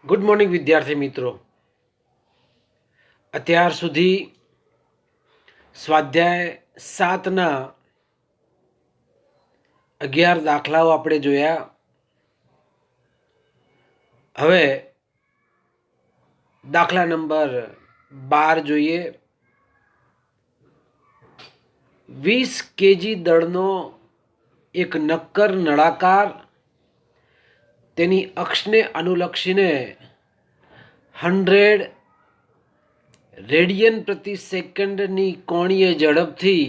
Good morning વિદ્યાર્થી મિત્રો. અત્યાર સુધી સ્વાધ્યાય 7ના 11 દાખલાઓ આપણે જોયા. હવે દાખલા નંબર 12 જોઈએ. 20 કેજી દળનો એક નક્કર નળાકાર તેની અક્ષને અનુલક્ષીને 100 રેડિયન પ્રતિ સેકન્ડની કોણીય ઝડપથી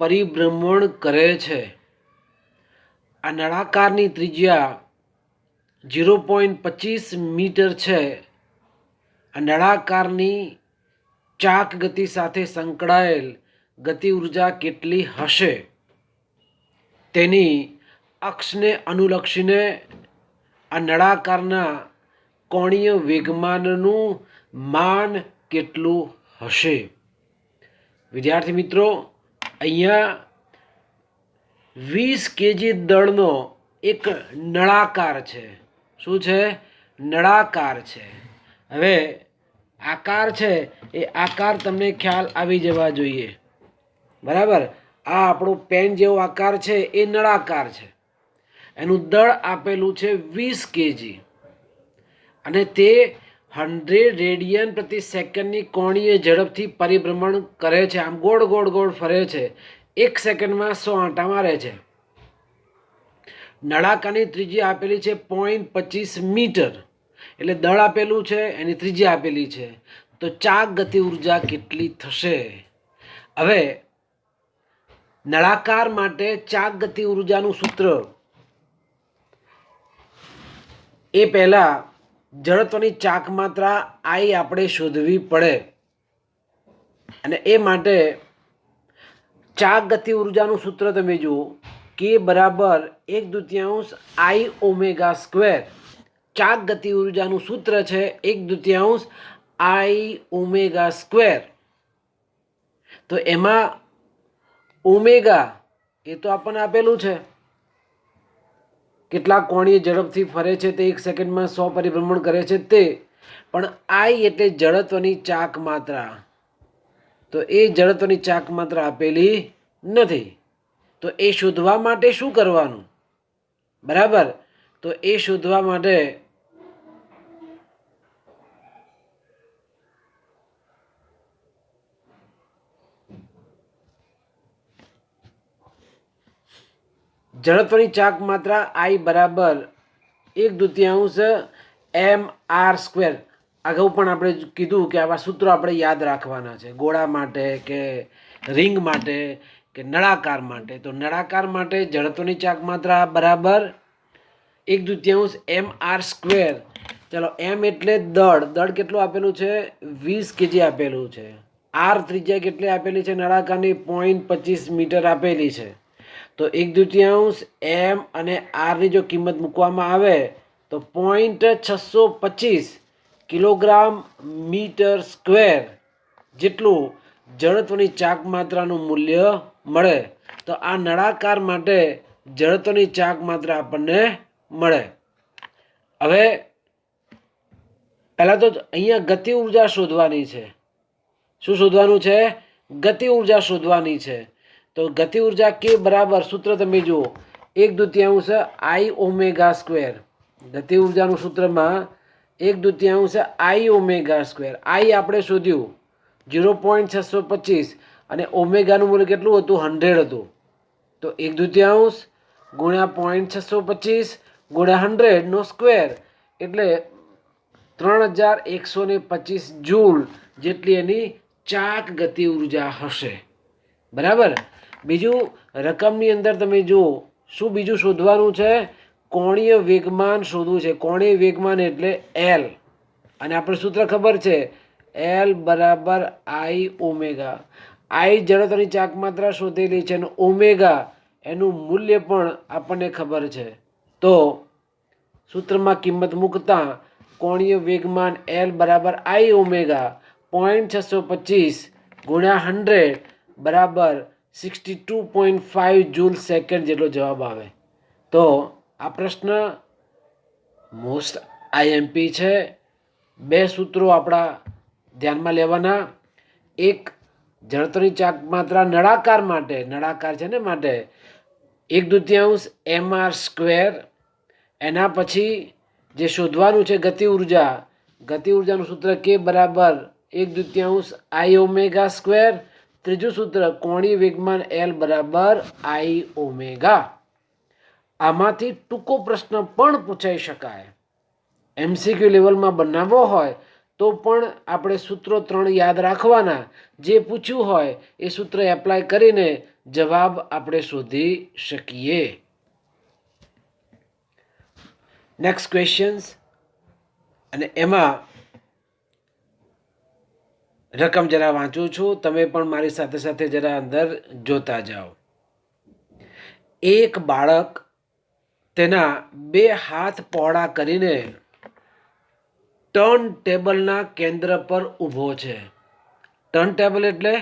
પરિભ્રમણ કરે છે. આ નળાકારની ત્રિજ્યા 0.25 મીટર છે. આ નળાકારની ચાક ગતિ સાથે સંકળાયેલ ગતિ ઉર્જા કેટલી હશે? તેની અક્ષને અનુલક્ષીને આ નળાકારના કોણીય વેગમાનનું માન કેટલું હશે? વિદ્યાર્થી મિત્રો, અહીંયા 20 કેજી દળનો એક નળાકાર છે. શું છે? નળાકાર છે. હવે આકાર છે એ આકાર તમને ખ્યાલ આવી જવા જોઈએ. બરાબર. આ આપણો પેન જેવો આકાર છે એ નળાકાર છે. એનું દળ આપેલું છે 20 કેજી અને તે 100 રેડિયન પ્રતિ સેકન્ડની કોણીય ઝડપથી પરિભ્રમણ કરે છે. આમ ગોળ ગોળ ગોળ ફરે છે. 1 સેકન્ડમાં 100 આંટા મારે છે. નળાકારની ત્રિજ્યા આપેલી છે 0.25 મીટર, એટલે દળ આપેલું છે, એની ત્રિજ્યા આપેલી છે. તો ચાક ગતિ ઉર્જા કેટલી થશે? હવે નળાકાર માટે ચાક ગતિ ઉર્જાનું સૂત્ર એ પહેલા જડત્વની ચાક માત્રા આઈ આપણે શોધવી પડે અને એ માટે ચાક ગતિ ઉર્જાનું સૂત્ર તમે જુઓ. કે બરાબર 1/2 આઈ ઓમેગા સ્ક્વેર. ચાક ગતિ ઉર્જાનું સૂત્ર છે 1/2 આઈ ઓમેગા સ્ક્વેર. તો એમાં ઓમેગા એ તો આપણને આપેલું છે, કેટલા કોણીય ઝડપથી ફરે છે તે 1 સેકન્ડમાં 100 પરિભ્રમણ કરે છે તે. પણ આઈ એટલે જડત્વની ચાક માત્રા. તો એ જડત્વની ચાક માત્રા આપેલી નથી. તો એ શોધવા માટે શું કરવાનું? બરાબર. તો એ શોધવા માટે જડત્વની ચાક માત્રા આઈ બરાબર 1/2 એમ આર સ્ક્વેર. અગાઉ પણ આપણે કીધું કે આવા સૂત્રો આપણે યાદ રાખવાના છે, ગોળા માટે કે રિંગ માટે કે નળાકાર માટે. તો નળાકાર માટે જડત્વની ચાક માત્રા બરાબર 1/2 એમ આર સ્ક્વેર. ચલો, એમ એટલે દળ. દળ કેટલું આપેલું છે? 20 કેજી આપેલું છે. આર ત્રિજ્યા કેટલી આપેલી છે? નળાકારની 0.25 મીટર આપેલી છે. તો 1/2 એમ અને આરની જો કિંમત મૂકવામાં આવે તો 0.625 કિલોગ્રામ મીટર સ્ક્વેર જેટલું જડત્વની ચાક માત્રાનું મૂલ્ય મળે. તો આ નળાકાર માટે જડત્વની ચાક માત્રા આપણને મળે. હવે પહેલાં તો અહીંયા ગતિ ઉર્જા શોધવાની છે. શું શોધવાનું છે? ગતિ ઉર્જા શોધવાની છે. તો ગતિ ઉર્જા કે બરાબર સૂત્ર તમે જુઓ 1/2 આઈ ઓમેગા સ્ક્વેર. ગતિ ઉર્જાનું સૂત્રમાં 1/2 આઈ ઓમેગા સ્ક્વેર. આઈ આપણે શોધ્યું 0.625 અને ઓમેગાનું મૂલ્ય કેટલું હતું? 100 હતું. તો 1/2 ગુણ્યા 0.625 ગુણ્યા 100 નો સ્ક્વેર એટલે 3125 જૂલ જેટલી એની ચાક ગતિ ઉર્જા હશે. બરાબર. બીજું રકમની અંદર તમે જુઓ શું બીજું શોધવાનું છે? કોણીય વેગમાન શોધવું છે. કોણીય વેગમાન એટલે એલ, અને આપણે સૂત્ર ખબર છે એલ બરાબર આઈ ઓમેગા. આઈ જડત્વની ચાક માત્રા શોધેલી છે અને ઓમેગા એનું મૂલ્ય પણ આપણને ખબર છે. તો સૂત્રમાં કિંમત મૂકતા કોણીય વેગમાન એલ બરાબર આઈ ઓમેગા 0.625 ગુણ્યા 100 બરાબર 62.5 જૂલ સેકન્ડ જેટલો જવાબ આવે. તો આ પ્રશ્ન મોસ્ટ આઈએમપી છે. બે સૂત્રો આપણા ધ્યાનમાં લેવાના. એક, જડત્વની ચાક માત્રા નળાકાર માટે, નળાકાર છે ને માટે 1/2 mr². એના પછી જે શોધવાનું છે ગતિ ઉર્જા, ગતિ ઉર્જાનું સૂત્ર કે બરાબર 1/2 I⍵². ત્રીજું સૂત્ર કોણીય વેગમાન L બરાબર I⍵. આમાંથી ટૂંકો પ્રશ્ન પણ પૂછાઈ શકાય. MCQ લેવલમાં બનાવવો હોય તો પણ આપણે સૂત્રો 3 યાદ રાખવાના. જે પૂછ્યું હોય એ સૂત્ર એપ્લાય કરીને જવાબ આપણે શોધી શકીએ. નેક્સ્ટ ક્વેશ્ચન્સ, અને એમાં રકમ જરા વાંચું છું, તમે પણ મારી સાથે સાથે જરા અંદર જોતા જાઓ. એક બાળક તેના 2 હાથ પહોળા કરીને ટર્ન ટેબલના કેન્દ્ર પર ઊભો છે. ટર્ન ટેબલ એટલે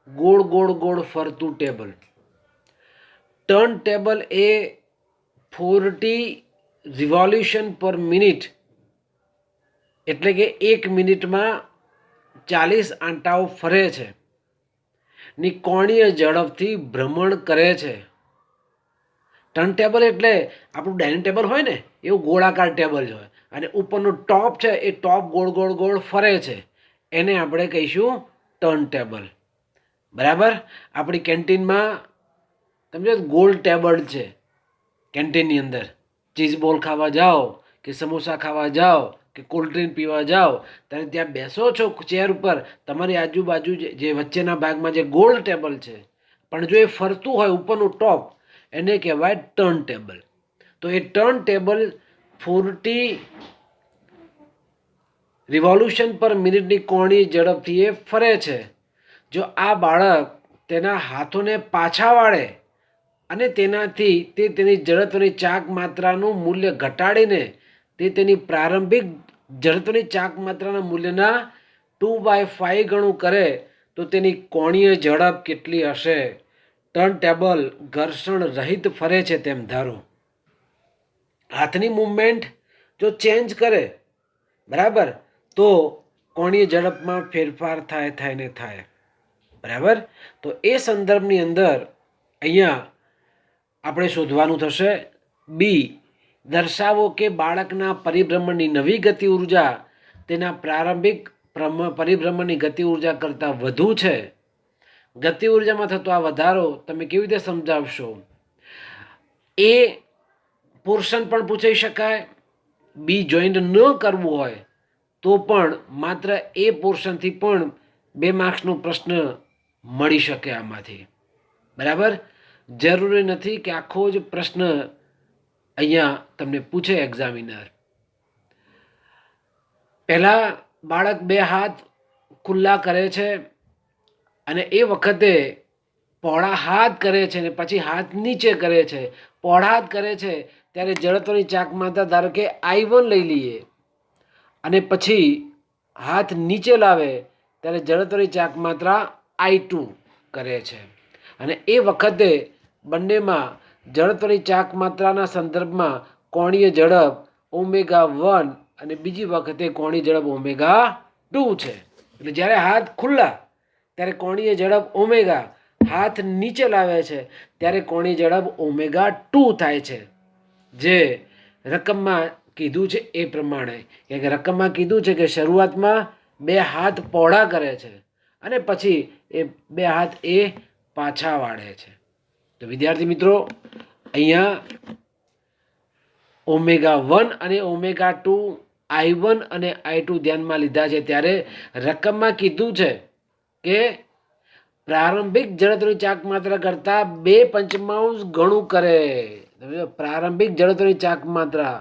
ગોળ ગોળ ગોળ ફરતું ટેબલ. ટર્ન ટેબલ એ 40 રિવોલ્યુશન પર મિનિટ એટલે કે 1 મિનિટમાં 40 આંટાઓ ફરે છે ની કોણીય ઝડપથી ભ્રમણ કરે છે. ટર્ન ટેબલ એટલે આપણું ડાઇનિંગ ટેબલ હોય ને એવું ગોળાકાર ટેબલ હોય, અને ઉપરનું ટોપ છે એ ટોપ ગોળ ગોળ ગોળ ફરે છે, એને આપણે કહીશું ટર્ન ટેબલ. બરાબર. આપણી કેન્ટીનમાં તમે ગોળ ટેબલ છે. કેન્ટીનની અંદર ચીઝ બોલ ખાવા જાઓ કે સમોસા ખાવા જાઓ કે કોલ્ડ ડ્રિંક પીવા જાઓ, ત્યારે ત્યાં બેસો છો ચેર ઉપર, તમારી આજુબાજુ જે વચ્ચેના ભાગમાં જે ગોળ ટેબલ છે પણ જો એ ફરતું હોય ઉપરનું ટોપ, એને કહેવાય ટર્ન ટેબલ. તો એ ટર્ન ટેબલ 40 રિવોલ્યુશન પર મિનિટની કોણીય ઝડપથી એ ફરે છે. જો આ બાળક તેના હાથોને પાછા વાળે અને તેનાથી તે તેની જડત્વની ચાક માત્રાનું મૂલ્ય ઘટાડીને તે તેની પ્રારંભિક જડત્વની ચાક માત્રાના મૂલ્યના 2/5 ગણું કરે તો તેની કોણીય ઝડપ કેટલી હશે? ટર્ન ટેબલ ઘર્ષણ રહિત ફરે છે તેમ ધારો. હાથની મૂવમેન્ટ જો ચેન્જ કરે, બરાબર, તો કોણીય ઝડપમાં ફેરફાર થાય ને થાય. બરાબર. તો એ સંદર્ભની અંદર અહીંયા આપણે શોધવાનું થશે. બી, દર્શાવો કે બાળકના પરિભ્રમણની નવી ગતિ ઉર્જા તેના પ્રારંભિક પરિભ્રમણની ગતિ ઉર્જા કરતાં વધુ છે. ગતિ ઉર્જામાં થતો આ વધારો તમે કેવી રીતે સમજાવશો? એ પોર્શન પણ પૂછાઈ શકાય. બી જોઈન્ટ ન કરવું હોય તો પણ માત્ર એ પોર્શનથી પણ 2 માર્ક્સનો પ્રશ્ન મળી શકે આમાંથી. બરાબર. જરૂરી નથી કે આખો જ પ્રશ્ન અહીંયા તમને પૂછે એક્ઝામિનર. પહેલાં બાળક 2 હાથ ખુલ્લા કરે છે અને એ વખતે પહોળા હાથ કરે છે ને પછી હાથ નીચે કરે છે. પહોળા હાથ કરે છે ત્યારે જડત્વની ચાક માત્રા ધારો કે I1 લઈ લઈએ, અને પછી હાથ નીચે લાવે ત્યારે જડત્વની ચાક માત્રા I2 કરે છે. અને એ વખતે બંનેમાં જડત્વની ચાક માત્રાના સંદર્ભમાં કોણીય ઝડપ ω1 અને બીજી વખતે કોણીય ઝડપ ω2 છે. એટલે જ્યારે હાથ ખુલ્લા ત્યારે કોણીય ઝડપ ω, હાથ નીચે લાવે છે ત્યારે કોણીય ઝડપ ω2 થાય છે. જે રકમમાં કીધું છે એ પ્રમાણે, કે રકમમાં કીધું છે કે શરૂઆતમાં 2 હાથ પહોળા કરે છે અને પછી એ 2 હાથ એ પાછા વાળે છે. તો વિદ્યાર્થી મિત્રો, અહીંયા ω1 અને ω2 I1 અને I2 ધ્યાનમાં લીધા છે. ત્યારે રકમમાં કીધું છે કે પ્રારંભિક જડત્વની ચાક માત્રા કરતાં 2/5 ગણું કરે. પ્રારંભિક જડત્વની ચાક માત્રા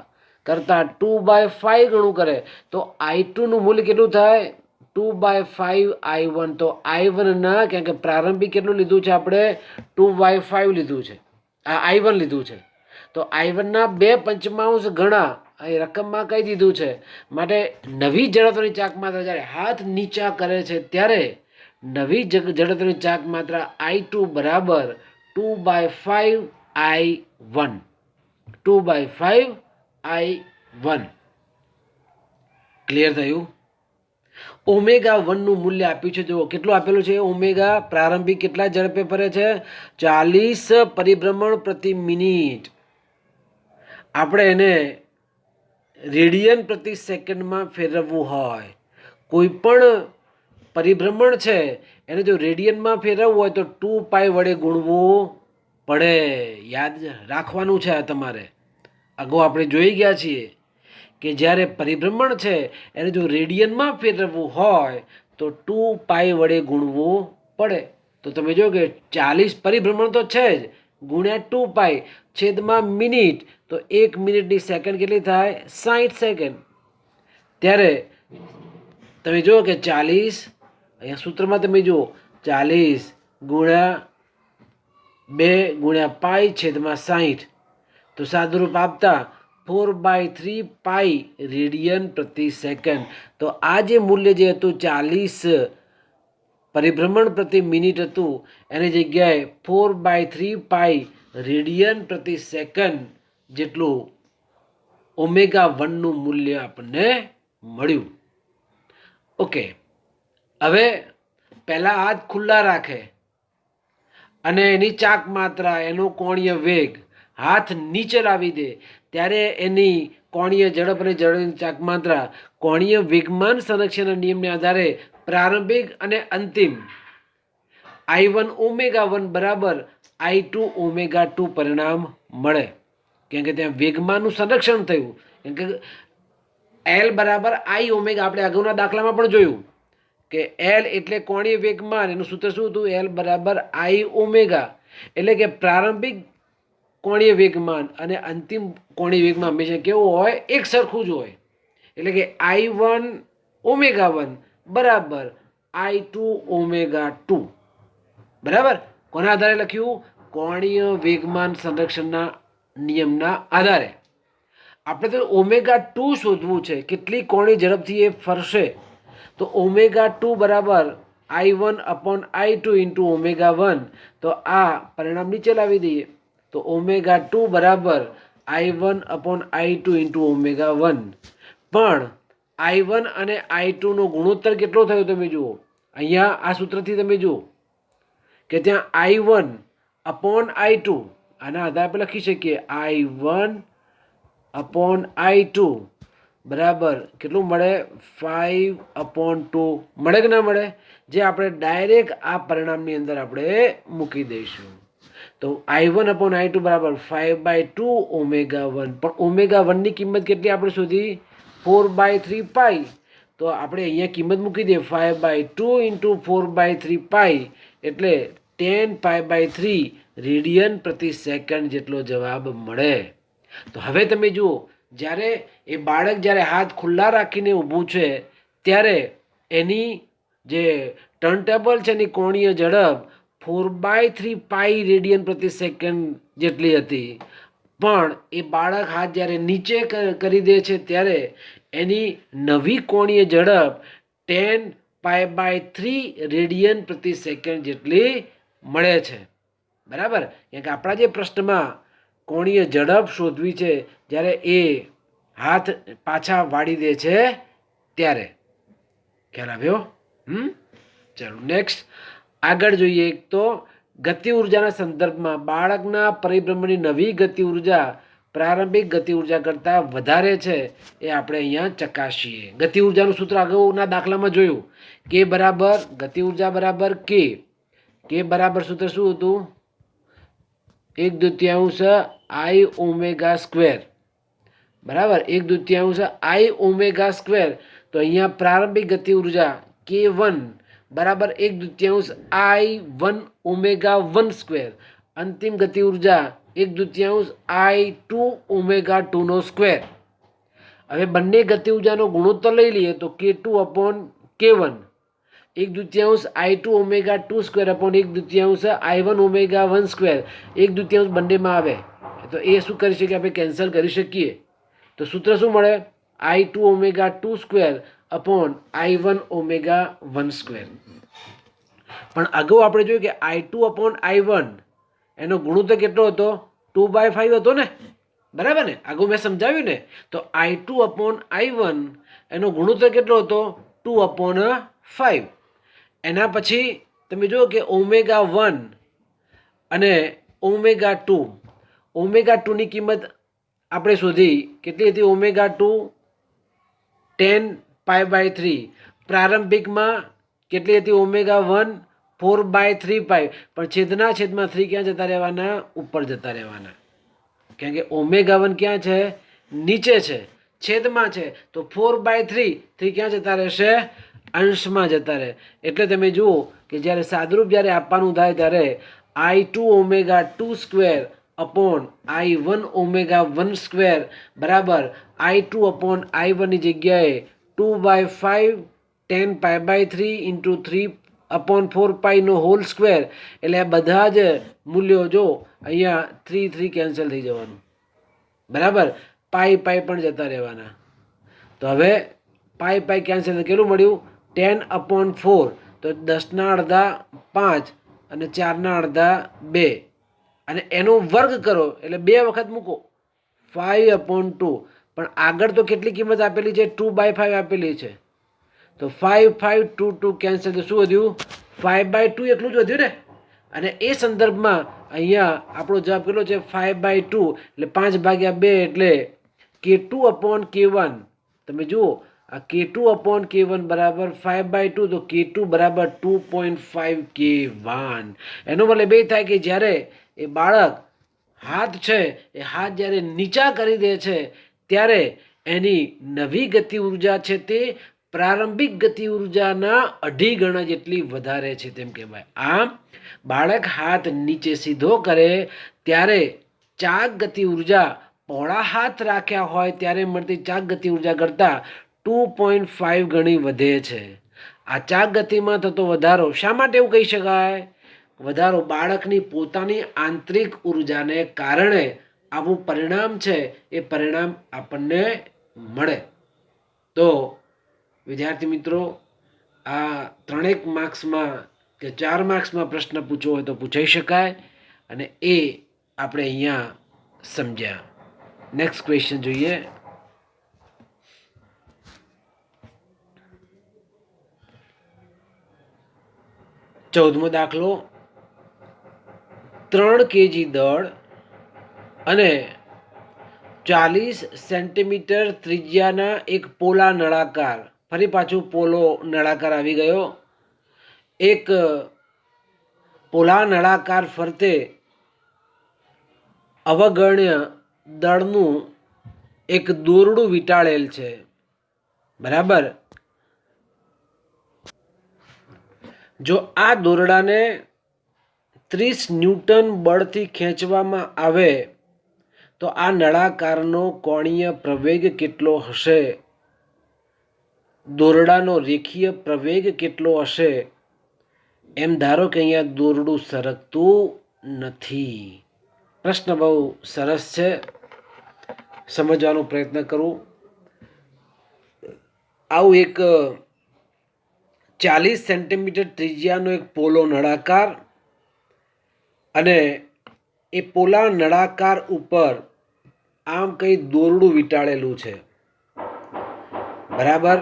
કરતાં 2/5 ગણું કરે તો I2 નું મૂલ્ય કેટલું થાય? 2/5 I1. તો I1 ના, કારણ કે પ્રારંભિક કેટલું લીધું છે આપણે? 2/5 લીધું છે, I1 લીધું છે. તો I1 ના 2/5 ગણા અહીં રકમમાં કહી દીધું છે. માટે નવી જડત્વની ચાક માત્રા જ્યારે હાથ નીચા કરે છે ત્યારે નવી જડત્વની ચાક માત્રા I2 બરાબર 2/5 I1. 2/5 I1. ક્લિયર થયું? ઓમેગા વનનું મૂલ્ય આપ્યું છે. જુઓ કેટલું આપેલું છે. ઓમેગા પ્રારંભિક કેટલા ઝડપે ફરે છે? 40 પરિભ્રમણ પ્રતિ મિનિટ. આપણે એને રેડિયન પ્રતિ સેકન્ડમાં ફેરવવું હોય, કોઈ પણ પરિભ્રમણ છે એને જો રેડિયનમાં ફેરવવું હોય તો 2π વડે ગુણવું પડે. યાદ રાખવાનું છે. આ તમારે અગાઉ આપણે જોઈ ગયા છીએ કે જ્યારે પરિભ્રમણ છે એને જો રેડિયનમાં ફેરવવું હોય તો 2π વડે ગુણવું પડે. તો તમે જો કે 40 પરિભ્રમણ તો છે જ, ગુણ્યા 2π છેદમાં મિનિટ, તો 1 મિનિટની સેકન્ડ કેટલી થાય? 60 સેકન્ડ. ત્યારે તમે જુઓ કે 40 અહીંયા સૂત્રમાં તમે જુઓ 40 ગુણ્યા 2 ગુણ્યા પાઈ છેદમાં 60, તો સાદુરૂપ આપતા 4/3π રેડિયન પ્રતિ સેકન્ડ. તો આ જે મૂલ્ય જે હતું 40 પરિભ્રમણ પ્રતિ મિનિટ હતું, એની જગ્યાએ 4/3π રેડિયન પ્રતિ સેકન્ડ જેટલું ઓમેગા વનનું મૂલ્ય આપણને મળ્યું. ઓકે, હવે પહેલાં હાથ ખુલ્લા રાખે અને એની ચાક માત્રા, એનો કોણીય વેગ હાથ નીચે લાવી દે ત્યારે એની કોણીય ઝડપ અને ઝડપની ચાક માત્રા કોણીય વેગમાન સંરક્ષણના નિયમને આધારે પ્રારંભિક અને અંતિમ I1 ઓમેગા 1 બરાબર I2 ઓમેગા 2 પરિણામ મળે. કેમ કે ત્યાં વેગમાનનું સંરક્ષણ થયું. કેમ કે L બરાબર I ઓમેગા, આપણે અગાઉના દાખલામાં પણ જોયું કે L એટલે કોણીય વેગમાન, એનું સૂત્ર શું હતું? L બરાબર I ઓમેગા. એટલે કે પ્રારંભિક કોણીય વેગમાન અને અંતિમ કોણીય વેગમાન હંમેશા કેવું હોય? એક સરખું જ હોય. એટલે કે I1 ઓમેગા 1 બરાબર I2 ઓમેગા 2 બરાબર. કોના આધારે લખ્યું? કોણીય વેગમાન સંરક્ષણના નિયમના આધારે. આપણે તો ઓમેગા 2 શોધવું છે, કેટલી કોણી ઝડપથી એ ફરશે. તો ઓમેગા 2 બરાબર I1 upon I2 into omega 1. તો આ પરિણામ નીચે લાવી દઈએ. તો ઓમેગા 2 બરાબર I1 upon I2 into omega 1. પણ I1 અને I2 નો ગુણોત્તર કેટલો થયો તમે જુઓ. અહીંયા આ સૂત્રથી તમે જુઓ કે ત્યાં I1 અપોન I2, આના આધારે આપણે લખી શકીએ I1 અપોન I2 બરાબર કેટલું મળે? 5/2 મળે કે ના મળે? જે આપણે ડાયરેક્ટ આ પરિણામની અંદર આપણે મૂકી દઈશું. તો I1 અપોન I2 બરાબર 5/2 ઓમેગા 1. પણ ઓમેગા 1ની કિંમત કેટલી આપણે શોધી? 4/3π. તો આપણે અહીંયા કિંમત મૂકી દઈએ 5/2 ઇન્ટુ 4/3π એટલે 10π/3 રેડિયન પ્રતિ સેકન્ડ જેટલો જવાબ મળે. તો હવે તમે જુઓ, જ્યારે એ બાળક જ્યારે હાથ ખુલ્લા રાખીને ઊભું છે ત્યારે એની જે ટર્ન ટેબલ છે એની કોણીય ઝડપ 4/3π રેડિયન પ્રતિ સેકન્ડ જેટલી હતી. પણ એ બાળક હાથ જ્યારે નીચે કરી દે છે ત્યારે એની નવી કોણીય ઝડપ 10π/3 રેડિયન પ્રતિ સેકન્ડ જેટલી મળે છે. બરાબર. કેમ કે આપણા જે પ્રશ્નમાં કોણીય ઝડપ શોધવી છે જ્યારે એ હાથ પાછા વાળી દે છે ત્યારે. ખ્યાલ આવ્યો? ચાલો નેક્સ્ટ આગળ જોઈએ. એક તો ગતિ ઉર્જાના સંદર્ભમાં બાળકના પરિભ્રમણની નવી ગતિ ઉર્જા પ્રારંભિક ગતિ ઉર્જા કરતાં વધારે છે એ આપણે અહીંયા ચકાસીએ. ગતિ ઉર્જાનું સૂત્ર અગાઉના દાખલામાં જોયું. કે બરાબર ગતિ ઉર્જા બરાબર કે બરાબર સૂત્ર શું હતું? 1/2 I ઓમેગા સ્ક્વેર બરાબર 1/2 I ઓમેગા સ્ક્વેર. તો અહીંયા પ્રારંભિક ગતિ ઉર્જા K1 બરાબર 1/2 I1 ઓમેગા 1 સ્ક્વેર. અંતિમ ગતિ ઉર્જા 1/2 I2 ઓમેગા 2 નો સ્ક્વેર. હવે બંને ગતિ ઉર્જાનો ગુણોત્તર લઈ લઈએ તો K2 upon K1 1/2 I2 omega 2 square upon 1/2 I1 omega 1 square. 1/2 બંનેમાં આવે તો એ શું કરી શકીએ? આપણે કેન્સલ કરી શકીએ. તો સૂત્ર શું મળે? I2 omega 2 square upon I1 omega 1 square. પણ અગાઉ આપણે જોયું કે I2 અપોન I1 એનો ગુણોત્તર કેટલો હતો? 2/5 હતો ને. બરાબર ને? આગળ મેં સમજાવ્યું ને. તો I2/I1 એનો ગુણોત્તર કેટલો હતો? 2/5. એના પછી તમે જુઓ કે ω1 અને ω2. ω2ની કિંમત આપણે શોધી. કેટલી હતી ω2? 10π/3. પ્રારંભિકમાં કેટલી હતી ω1? 4/3π. પણ છેદમાં 3 ક્યાં જતા રહેવાના? ઉપર જતા રહેવાના. કારણ કે ω1 ક્યાં છે? નીચે છે, છેદમાં છે. તો 4/3 ક્યાં જતા રહેશે? અંશમાં જતા રહે. એટલે તમે જુઓ કે જ્યારે સાદરૂપ જ્યારે આપવાનું થાય ત્યારે I2ω2² I1ω1² બરાબર I2/I1 ની જગ્યાએ 2/5 10π/3 × 3/4π² એટલે આ બધા જ મૂલ્યો જો અહીંયા 3 કેન્સલ થઈ જવાનું. બરાબર? પાઈ પણ જતા રહેવાના. તો હવે પાઈ કેન્સલ કેટલું મળ્યું? 10/4. તો 10^2 5 અને 4^2 2 અને એનો વર્ગ કરો એટલે 2 વખત મૂકો 5/2. પણ આગળ તો કેટલી કિંમત આપેલી છે? 2/5 આપેલી છે. તો 5 5 2 2 કેન્સલ. તો શું વધ્યું? 5/2 એટલું જ વધ્યું ને. અને એ સંદર્ભમાં અહીંયા આપણો જવાબ કેટલો છે? 5/2 એટલે 5/2 એટલે K2/K1. તમે જુઓ આ K2/K1 બરાબર 5/2. તો K2 બરાબર 2.5 K1. એનો મતલબ એ થાય કે જ્યારે એ બાળક હાથ છે એ હાથ જ્યારે નીચા કરી દે છે ત્યારે એની નવી ગતિ ઉર્જા છે તે પ્રારંભિક ગતિ ઉર્જાના 2.5 ગણા જેટલી વધારે છે તેમ કહેવાય. આમ બાળક હાથ નીચે સીધો કરે ત્યારે ચાક ગતિ ઉર્જા પહોળા હાથ રાખ્યા હોય ત્યારે મળતી ચાક ગતિ ઉર્જા કરતાં 2.5 ગણી વધે છે. આ ચાક ગતિમાં થતો વધારો શા માટે એવું કહી શકાય? વધારો બાળકની પોતાની આંતરિક ઉર્જાને કારણે આવું પરિણામ છે એ પરિણામ આપણને મળે. તો વિદ્યાર્થી મિત્રો, આ 3 માર્ક્સમાં કે 4 માર્ક્સમાં પ્રશ્ન પૂછવો હોય તો પૂછાઈ શકાય અને એ આપણે અહીંયા સમજ્યા. નેક્સ્ટ ક્વેશ્ચન જોઈએ. ચૌદમો દાખલો. 3 kg દળ અને 40 સેન્ટીમીટર ત્રિજ્યાના એક પોલા નળાકાર, ફરી પાછું પોલો નળાકાર આવી ગયો, એક પોલા નળાકાર ફરતે અવગણ્ય દળનું એક દોરડું વીંટાળેલ છે. બરાબર? જો આ દોરડાને 30 ન્યૂટન બળથી ખેંચવામાં આવે તો આ નળાકારનો કોણીય પ્રવેગ કેટલો હશે? દોરડાનો રેખીય પ્રવેગ કેટલો હશે? એમ ધારો કે અહીંયા દોરડું સરકતું નથી. પ્રશ્ન બહુ સરસ છે, સમજવાનો પ્રયત્ન કરું. આવું એક 40 સેન્ટીમીટર ત્રિજ્યાનો એક પોલો નળાકાર અને એ પોલા નળાકાર ઉપર આમ કંઈ દોરડું વીંટાળેલું છે. બરાબર?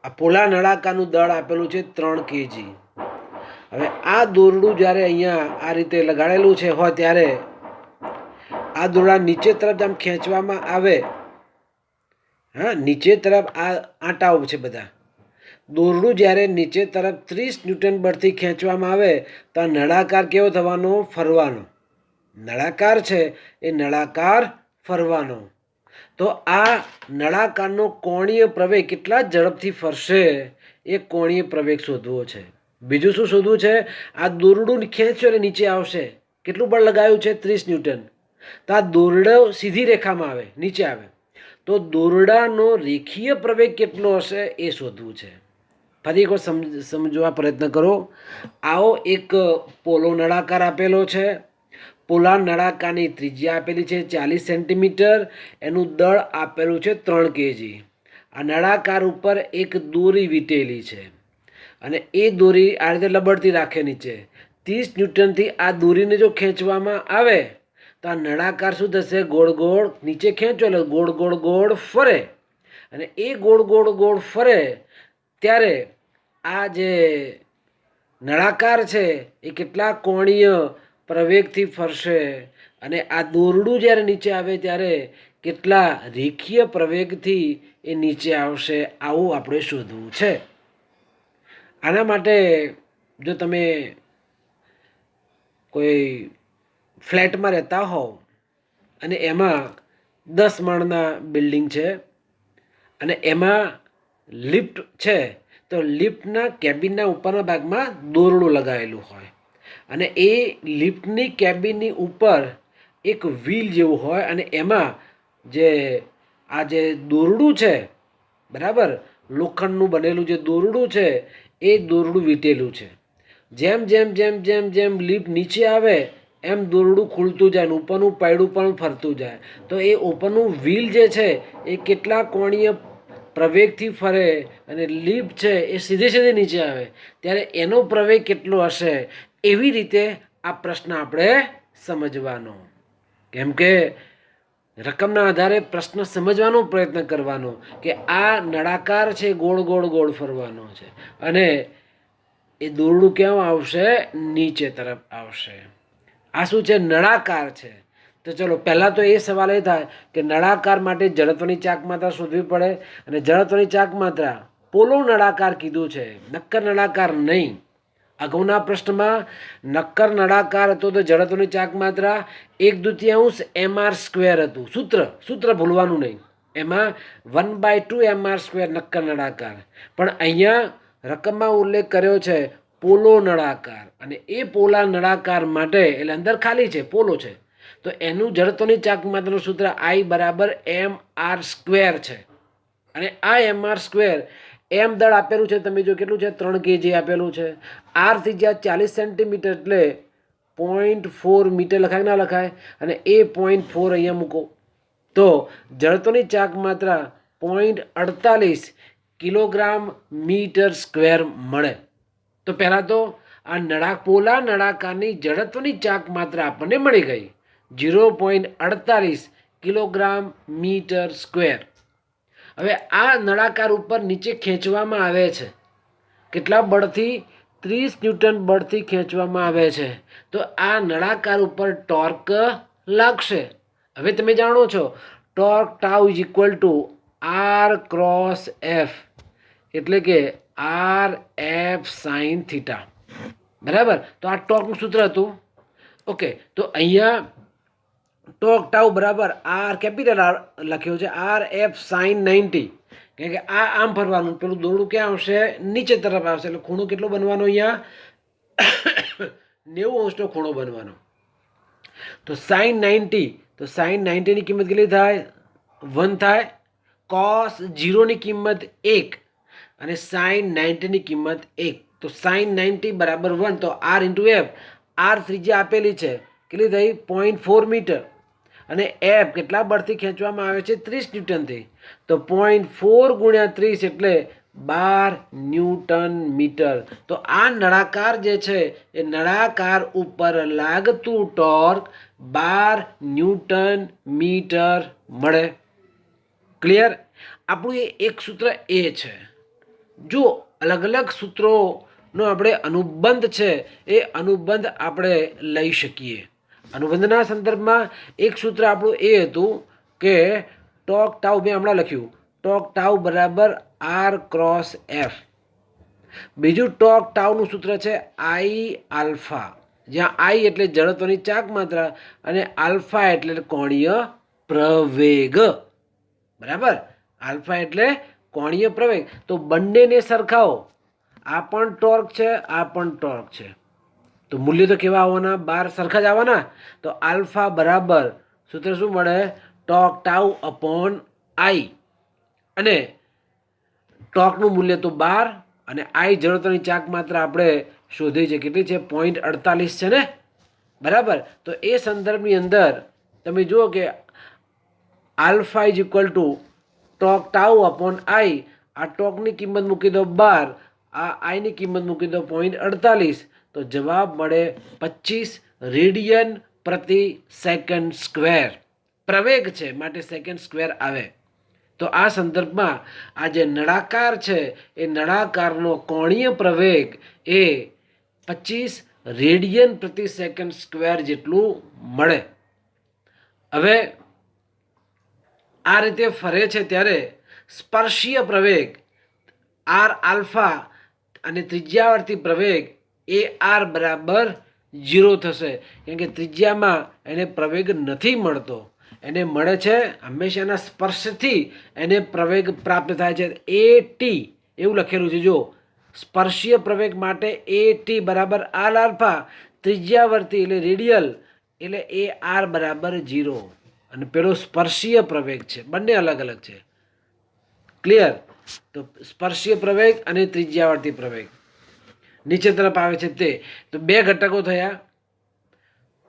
આ પોલા નળાકારનું દળ આપેલું છે 3 kg. હવે આ દોરડું જ્યારે અહીંયા આ રીતે લગાડેલું છે હોય ત્યારે આ દોરડા નીચે તરફ આમ ખેંચવામાં આવે, હા, નીચે તરફ આ આંટાઓ છે બધા, દોરડું જ્યારે નીચે તરફ 30 ન્યૂટન બળથી ખેંચવામાં આવે તો આ નળાકાર કેવો થવાનો? ફરવાનો. નળાકાર છે એ નળાકાર ફરવાનો. તો આ નળાકારનો કોણીય પ્રવેગ કેટલા ઝડપથી ફરશે એ કોણીય પ્રવેગ શોધવો છે. બીજું શું શોધવું છે? આ દોરડું ખેંચ્યો એટલે નીચે આવશે. કેટલું બળ લગાવ્યું છે? 30 ન્યૂટન. તો આ દોરડો સીધી રેખામાં આવે, નીચે આવે. તો દોરડાનો રેખીય પ્રવેગ કેટલો હશે એ શોધવું છે. ફરી એક સમજવા પ્રયત્ન કરો. આવો એક પોલો નળાકાર આપેલો છે. પોલા નળાકારની ત્રિજ્યા આપેલી છે 40 સેન્ટીમીટર. એનું દળ આપેલું છે 3 kg. આ નળાકાર ઉપર એક દોરી વીંટેલી છે અને એ દોરી આ રીતે લબડતી રાખે નીચે. 30 ન્યૂટનથી આ દોરીને જો ખેંચવામાં આવે તો આ નળાકાર શું થશે? ગોળ ગોળ નીચે ખેંચો એટલે ગોળ ગોળ ગોળ ફરે, અને એ ગોળ ગોળ ગોળ ફરે ત્યારે આ જે નળાકાર છે એ કેટલા કોણીય પ્રવેગથી ફરશે, અને આ દોરડું જ્યારે નીચે આવે ત્યારે કેટલા રેખીય પ્રવેગથી એ નીચે આવશે. આવું આપણે શોધવું છે. આના માટે જો તમે કોઈ ફ્લેટમાં રહેતા હોવ અને એમાં 10 માળના બિલ્ડિંગ છે અને એમાં લિફ્ટ છે, તો લિફ્ટના કેબિનના ઉપરના ભાગમાં દોરડું લગાવેલું હોય અને એ લિફ્ટની કેબિનની ઉપર એક વ્હીલ જેવું હોય અને એમાં જે દોરડું છે, બરાબર, લોખંડનું બનેલું જે દોરડું છે એ દોરડું વીંટેલું છે. જેમ જેમ જેમ જેમ જેમ લિફ્ટ નીચે આવે એમ દોરડું ખુલતું જાય ને ઉપરનું પૈડું પણ ફરતું જાય. તો એ ઉપરનું વ્હીલ જે છે એ કેટલા કોણીય પ્રવેગથી ફરે અને લિફ્ટ છે એ સીધે સીધે નીચે આવે ત્યારે એનો પ્રવેગ કેટલો હશે, એવી રીતે આ પ્રશ્ન આપણે સમજવાનો. કેમ કે રકમના આધારે પ્રશ્ન સમજવાનો પ્રયત્ન કરવાનો કે આ નળાકાર છે, ગોળ ગોળ ગોળ ફરવાનો છે અને એ દોરડું ક્યાં આવશે? નીચે તરફ આવશે. આ શું છે? નળાકાર છે. તો ચલો પહેલાં તો એ સવાલ એ થાય કે નળાકાર માટે જડત્વની ચાક માત્રા શોધવી પડે, અને જડત્વની ચાક માત્રા પોલો નળાકાર કીધું છે, નક્કર નળાકાર નહીં. અગાઉના પ્રશ્નમાં નક્કર નળાકાર હતો તો જડત્વની ચાક માત્રા 1/2 mr² હતું. સૂત્ર ભૂલવાનું નહીં. એમાં 1/2 mr² નક્કર નળાકાર. પણ અહીંયા રકમમાં ઉલ્લેખ કર્યો છે પોલો નળાકાર, અને એ પોલા નળાકાર માટે એટલે અંદર ખાલી છે, પોલો છે, તો એનું જડત્વની ચાક માત્રાનું સૂત્ર I = mr² છે. અને આ mr², એમ દળ આપેલું છે, તમે જો કેટલું છે? 3 kg આપેલું છે. આર ત્રિજ્યા 40 સેન્ટીમીટર એટલે 0.4 મીટર લખાય ના લખાય? અને એ 0.4 અહીંયા મૂકો તો જડત્વની ચાક માત્રા 0.48 કિલોગ્રામ મીટર સ્ક્વેર મળે. તો પહેલાં તો આ પોલા નળાકારની જડત્વની ચાક માત્રા આપણને મળી ગઈ 0.48 કિલોગ્રામ મીટર સ્ક્વેર. હવે આ નળાકાર ઉપર નીચે ખેંચવામાં આવે છે, કેટલા બળથી? 30 ન્યૂટન બળથી ખેંચવામાં આવે છે. તો આ નળાકાર ઉપર ટોર્ક લાગશે. હવે તમે જાણો છો ટોર્ક ટાઉ = R×F, એટલે કે RF sin θ, બરાબર. તો આ ટોર્કનું સૂત્ર હતું. ઓકે, તો અહીંયા ટોર્ક ટાઉ બરાબર R કેપિટલ R લખ્યો છે, RF sin 90. કારણ કે આ આમ ફરવાનું, પેલું દોરડું ક્યાં આવશે? નીચે તરફ આવશે. એટલે ખૂણો કેટલો બનવાનો અહીંયા? 90° ખૂણો બનવાનો. તો sin 90, તો sin 90 ની કિંમત કેટલી થાય? 1 થાય. cos 0 ની કિંમત 1 અને sin 90 ની કિંમત 1. તો sin 90 = 1. તો R×F, R ત્રિજ્યા આપેલી છે, કેટલી થઈ? 0.4 મીટર, અને F કેટલા બળથી ખેંચવામાં આવે છે? 30 ન્યૂટનથી. તો 0.4 × 30 એટલે 12 ન્યૂટન મીટર. તો આ નળાકાર જે છે એ નળાકાર ઉપર લાગતું ટોર્ક 12 ન્યૂટન મીટર મળે. ક્લિયર? આપણું એ એક સૂત્ર એ છે. જો અલગ અલગ સૂત્રોનો આપણે અનુબંધ છે એ અનુબંધ આપણે લઈ શકીએ. અનુબંધના સંદર્ભમાં એક સૂત્ર આપણું એ હતું કે ટોર્ક ટાઉ, મેં હમણાં લખ્યું, ટોર્ક ટાઉ બરાબર R×F. બીજું ટોર્ક ટાઉનું સૂત્ર છે I∝, જ્યાં I એટલે જડત્વની ચાક માત્રા અને આલ્ફા એટલે કોણીય પ્રવેગ, બરાબર. આલ્ફા એટલે કોણીય પ્રવેગ. તો બંનેને સરખાવો, આ પણ ટોર્ક છે, આ પણ ટોર્ક છે, તો મૂલ્ય તો કેવા આવવાના? 12 સરખા જ આવવાના. તો આલ્ફા બરાબર સૂત્ર શું મળે? ટોર્ક ટાઉ અપોન I, અને ટોર્કનું મૂલ્ય તો 12 અને I જડત્વની ચાક માત્રા આપણે શોધી છે, કેટલી છે? 0.48 છે ને, બરાબર. તો એ સંદર્ભની અંદર તમે જુઓ કે alpha = torque tau upon I. આ ટોર્કની કિંમત મૂકી દો 12, આ આઈની કિંમત મૂકી દો 0.48, તો જવાબ મળે 25 રેડિયન પ્રતિ સેકન્ડ સ્ક્વેર પ્રવેગ છે માટે સેકન્ડ સ્ક્વેર આવે. તો આ સંદર્ભમાં આ જે નળાકાર છે એ નળાકારનો કોણીય પ્રવેગ એ 25 રેડિયન પ્રતિ સેકન્ડ સ્ક્વેર જેટલું મળે. હવે આ રીતે ફરે છે ત્યારે સ્પર્શીય પ્રવેગ આર આલ્ફા અને ત્રિજ્યાવર્તી પ્રવેગ એ આર બરાબર 0 થશે, કેમ કે ત્રિજ્યામાં એને પ્રવેગ નથી મળતો, એને મળે છે હંમેશાના સ્પર્શથી એને પ્રવેગ પ્રાપ્ત થાય છે. એ ટી એવું લખેલું છે, જો સ્પર્શીય પ્રવેગ માટે એ ટી બરાબર આર આલ્ફા, ત્રિજ્યાવર્તી એટલે રેડિયલ એટલે એ આર બરાબર 0, અને પેલો સ્પર્શીય પ્રવેગ છે, બંને અલગ અલગ છે. ક્લિયર? તો સ્પર્શીય પ્રવેગ અને ત્રિજ્યાવર્તી પ્રવેગ નીચે તરફ આવે છે તે તો બે ઘટકો થયા.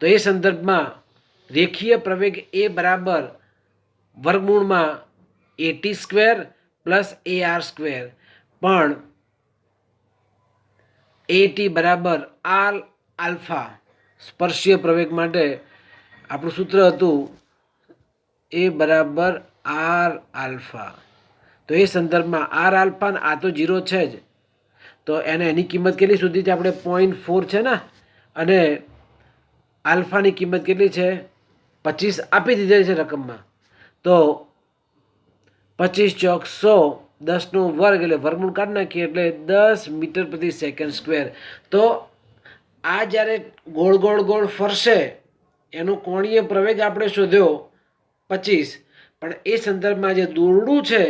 તો એ સંદર્ભમાં રેખીય પ્રવેગ એ બરાબર વર્ગમૂળમાં a t square plus a r square, પણ એટી બરાબર આર આલ્ફા સ્પર્શીય પ્રવેગ માટે આપણું સૂત્ર હતું એ બરાબર આર આલ્ફા. તો એ સંદર્ભમાં આર આલ્ફા આ તો 0 છે જ, તો એની કિંમત કેટલી સુધી છે આપણે 0.4 છે ને, અને આલ્ફાની કિંમત કેટલી છે 25 આપી દીધેલી છે રકમમાં. તો 25 ચોક 100, 10નો વર્ગ એટલે વર્ગમૂળ કાઢી નાખીએ એટલે 10 મીટર પ્રતિ સેકન્ડ સ્ક્વેર. તો આ જ્યારે ગોળ ગોળ ગોળ ફરશે એનો કોણીય પ્રવેગ આપણે શોધ્યો 25, પણ એ સંદર્ભમાં જે દોરડું છે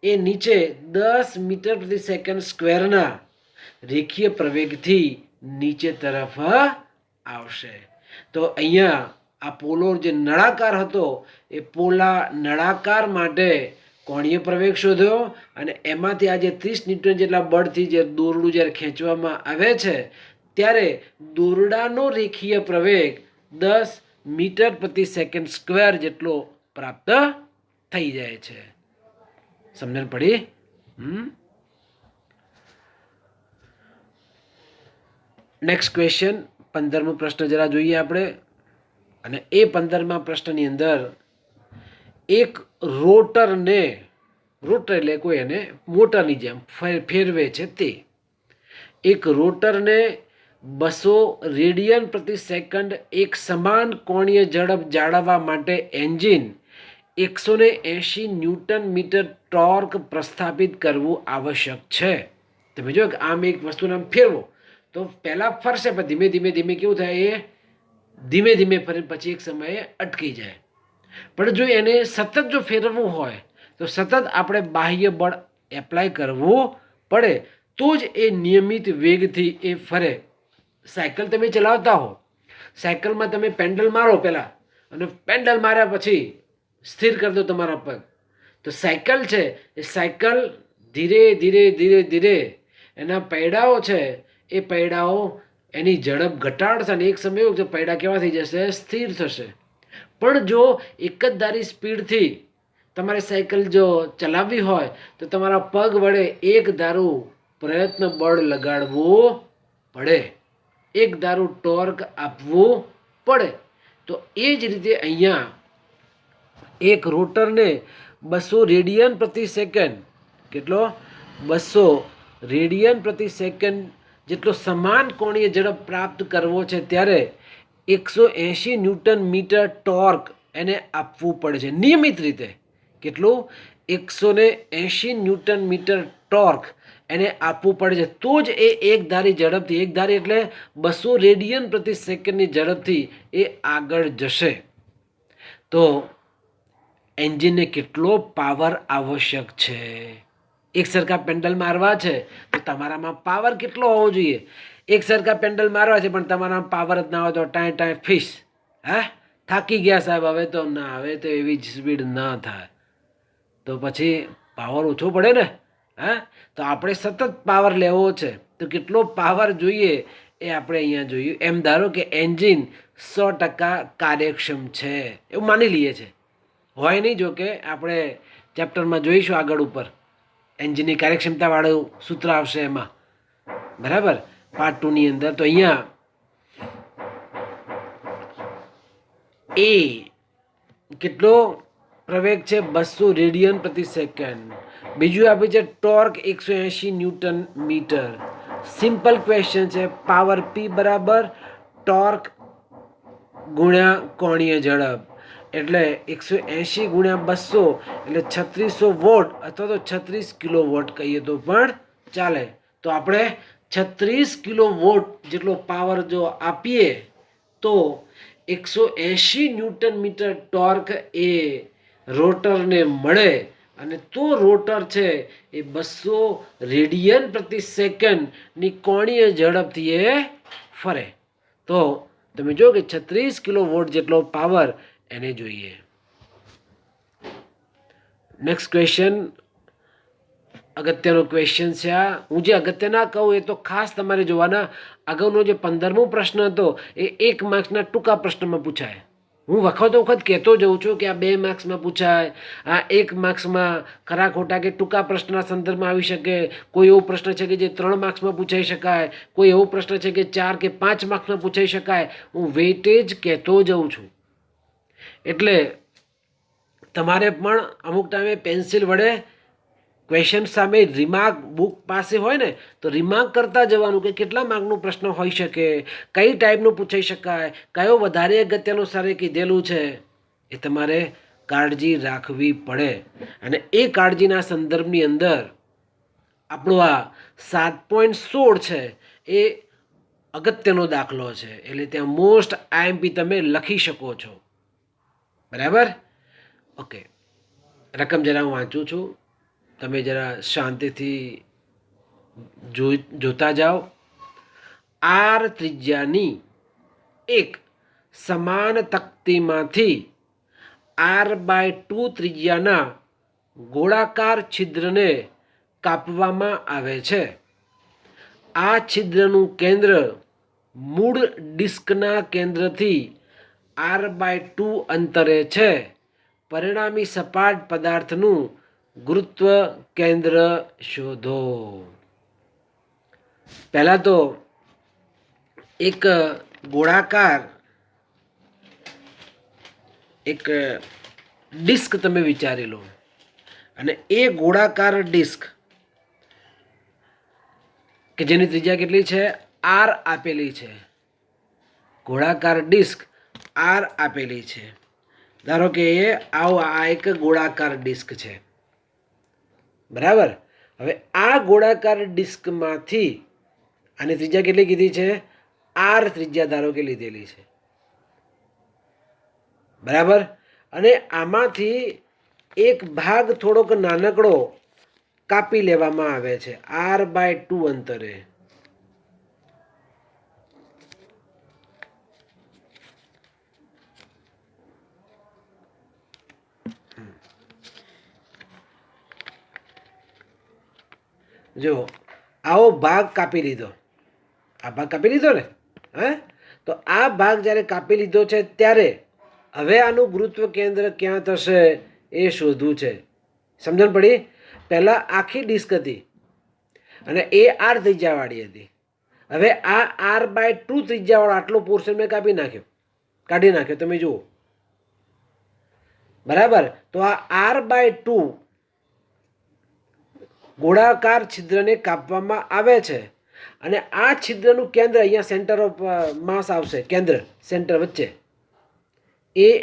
એ નીચે 10 મીટર પ્રતિ સેકન્ડ સ્ક્વેરના રેખીય પ્રવેગથી નીચે તરફ આવશે. તો અહીંયા આ પોલો જે નળાકાર હતો એ પોલા નળાકાર માટે કોણીય પ્રવેગ શોધ્યો, અને એમાંથી આ જે 30 ન્યૂટન જેટલા બળથી જે દોરડું જ્યારે ખેંચવામાં આવે છે ત્યારે દોરડાનો રેખીય પ્રવેગ 10 મીટર પ્રતિ સેકન્ડ સ્ક્વેર જેટલો પ્રાપ્ત થઈ જાય છે. સમજણ પડી? નેક્સ્ટ ક્વેશ્ચન 15મો પ્રશ્ન જરા જોઈએ આપણે. અને એ 15મા પ્રશ્નની અંદર એક રોટરને, રોટર એટલે કોઈ એને મોટરની જેમ ફેરવે છે તે, એક રોટરને 200 રેડિયન પ્રતિ સેકન્ડ એક સમાન કોણીય ઝડપ જાળવવા માટે એન્જિન 180 ન્યૂટન મીટર ટોર્ક પ્રસ્થાપિત કરવું આવશ્યક છે. તમે જો આમ એક વસ્તુને આમ ફેરવો તો પહેલાં ફરશે, પણ ધીમે ધીમે ધીમે કેવું થાય, એ ધીમે ધીમે ફરી પછી એક સમયે અટકી જાય. પણ જો એને સતત જો ફેરવવું હોય તો સતત આપણે બાહ્ય બળ એપ્લાય કરવું પડે, તો જ એ નિયમિત વેગથી એ ફરે. સાયકલ તમે ચલાવતા હો, સાયકલમાં તમે પેન્ડલ મારો પહેલાં, અને પેન્ડલ માર્યા પછી સ્થિર કરી દો તમારા પગ, તો સાયકલ છે એ સાયકલ ધીરે ધીરે ધીરે ધીરે એના પૈડાઓ છે એ પૈડાઓ એની ઝડપ ઘટાડશે, અને એક સમય એવું પૈડા કેવા થઈ જશે, સ્થિર થશે. પણ જો એક જ ધારી સ્પીડથી તમારે સાયકલ જો ચલાવવી હોય તો તમારા પગ વડે એક ધારું પ્રયત્ન બળ લગાડવું પડે, એક ધારું ટોર્ક આપવું પડે. તો એ જ રીતે અહીંયા એક રોટરને 200 રેડિયન પ્રતિ સેકન્ડ, કેટલો 200 રેડિયન પ્રતિ સેકન્ડ જેટલો સમાન કોણીય ઝડપ પ્રાપ્ત કરવો છે ત્યારે 180 ન્યૂટન મીટર ટોર્ક એને આપવું પડે છે નિયમિત રીતે. કેટલું? 180 ન્યૂટન મીટર ટોર્ક એને આપવું પડે છે, તો જ એ એક ધારી ઝડપથી, એક ધારી એટલે 200 રેડિયન પ્રતિ સેકન્ડની ઝડપથી એ આગળ જશે. તો એન્જિનને કેટલો પાવર આવશ્યક છે? એક સરખા પેન્ડલ મારવા છે તો તમારામાં પાવર કેટલો હોવો જોઈએ? એક સરખા પેન્ડલ મારવા છે પણ તમારામાં પાવર જ ના હોય તો ટાઈ ટાઈ ફિશ, થાકી ગયા સાહેબ, હવે તો ના, હવે તો એવી જ સ્પીડ ના થાય, તો પછી પાવર ઓછો પડે ને. તો આપણે સતત પાવર લેવો છે તો કેટલો પાવર જોઈએ એ આપણે અહીંયા જોયું. એમ ધારો કે એન્જિન 100% કાર્યક્ષમ છે એવું માની લઈએ છે, હોય નહીં, જો કે આપણે ચેપ્ટરમાં જોઈશું આગળ ઉપર એન્જિનની કાર્યક્ષમતાવાળું સૂત્ર આવશે એમાં, બરાબર, પાર્ટ 2ની અંદર. તો અહીંયા એ કેટલો પ્રવેગ છે 200 રેડિયન પ્રતિ સેકન્ડ. બીજું આપ્યું છે torque 180 newton metre. Simple question છે. પાવર પી બરાબર ટોર્ક ગુણ્યા કોણીય ઝડપ એટલે 180 ગુણ્યા 200 એટલે 3600 વોટ અથવા તો 36 કિલો વોટ કહીએ તો પણ ચાલે. તો આપણે 36 કિલો વોટ જેટલો પાવર જો આપીએ તો 180 ન્યૂટન મીટર ટોર્ક એ રોટરને મળે અને તો રોટર છે એ 200 રેડિયન પ્રતિ સેકન્ડની કોણીય ઝડપથી એ ફરે. તો તમે જો કે 36 કિલો વોટ જેટલો પાવર એને જોઈએ. નેક્સ્ટ ક્વેશ્ચન અગત્યનો ક્વેશ્ચન છે આ. હું જે અગત્યના કહું એ તો ખાસ તમારે જોવાના. અગાઉનો જે 15મો પ્રશ્ન હતો એ 1 માર્ક્સના ટૂંકા પ્રશ્નમાં પૂછાય. હું વખત કહેતો જઉં છું કે આ 2 માર્ક્સમાં પૂછાય, આ 1 માર્ક્સમાં ખરા ખોટા કે ટૂંકા પ્રશ્નના સંદર્ભમાં આવી શકે. કોઈ એવો પ્રશ્ન છે કે જે 3 માર્ક્સમાં પૂછાઈ શકાય, કોઈ એવો પ્રશ્ન છે કે 4 કે 5 માર્ક્સમાં પૂછાઈ શકાય. હું વેઇટેજ કહેતો જઉં છું. એટલે તમારે પણ અમુક ટાઈમે પેન્સિલ વડે ક્વેશ્ચન સામે રિમાર્ક બુક પાસે હોય ને તો રિમાર્ક કરતા જવાનું કે કેટલા માર્કનો પ્રશ્ન હોઈ શકે, કઈ ટાઈપનું પૂછાઈ શકાય, કયો વધારે અગત્યનું સારે કીધેલું છે, એ તમારે કાળજી રાખવી પડે. અને એ કાળજીના સંદર્ભની અંદર આપણો આ 7.16 છે એ અગત્યનો દાખલો છે. એટલે ત્યાં મોસ્ટ આઈએમપી તમે લખી શકો છો. બરાબર? ઓકે, રકમ જરા હું વાંચું છું, તમે જરા શાંતિથી જોતા જાઓ. આર ત્રિજ્યાની એક સમાન તક્તીમાંથી R/2 ત્રિજ્યાના ગોળાકાર છિદ્રને કાપવામાં આવે છે. આ છિદ્રનું કેન્દ્ર મૂળ ડિસ્કના કેન્દ્રથી R/2 અંતરે છે. પરિણામી સપાટ પદાર્થનું ગુરુત્વ કેન્દ્ર શોધો. પહેલા તો એક ગોળાકાર એક ડિસ્ક તમે વિચારી લો અને એ ગોળાકાર ડિસ્ક કે જેની ત્રિજ્યા કેટલી છે R આપેલી છે. ગોળાકાર ડિસ્ક R આપેલી છે. ધારો કે આ એક ગોળાકાર ડિસ્ક છે. બરાબર? હવે આ ગોળાકાર ડિસ્કમાંથી આની ત્રિજ્યા કેટલી કીધી છે? R ત્રિજ્યા ધારો કે લીધેલી છે. બરાબર? અને આમાંથી એક ભાગ થોડોક નાનકડો કાપી લેવામાં આવે છે R/2 અંતરે. જો આવો ભાગ કાપી લીધો, આ ભાગ કાપી લીધો ને, હે? તો આ ભાગ જ્યારે કાપી લીધો છે ત્યારે હવે આનું ગુરુત્વ કેન્દ્ર ક્યાં થશે એ શોધવું છે. સમજણ પડી? પહેલાં આખી ડિસ્ક હતી અને એ R ત્રિજ્યાવાળી હતી. હવે આ R/2 ત્રિજ્યાવાળો આટલો પોર્શન મેં કાઢી નાખ્યો. તમે જુઓ. બરાબર? તો આ R/2 ગોળાકાર છિદ્રને કાપવામાં આવે છે અને આ છિદ્રનું કેન્દ્ર અહીંયા સેન્ટર ઓફ માસ આવશે, કેન્દ્ર સેન્ટર વચ્ચે.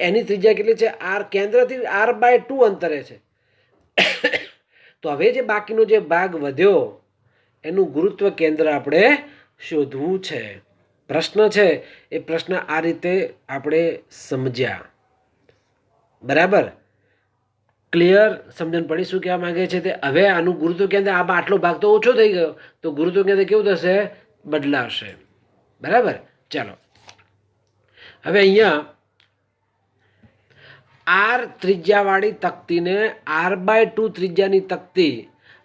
એની ત્રિજ્યા કેટલી છે? R. કેન્દ્રથી R/2 અંતરે છે. તો હવે જે બાકીનો જે ભાગ વધ્યો એનું ગુરુત્વ કેન્દ્ર આપણે શોધવું છે. પ્રશ્ન છે એ પ્રશ્ન આ રીતે આપણે સમજ્યા. બરાબર? ક્લિયર? સમજણ પડી શું કહેવા માંગે છે તે? હવે આનું ગુરુત્વ કેન્દ્ર આટલો ભાગ તો ઓછો થઈ ગયો, તો ગુરુત્વ કેન્દ્ર કેવું થશે? બદલાશે. બરાબર? ચાલો હવે અહીંયા R ત્રિજ્યાવાળી તક્તીને R/2 ત્રિજ્યાની તક્તી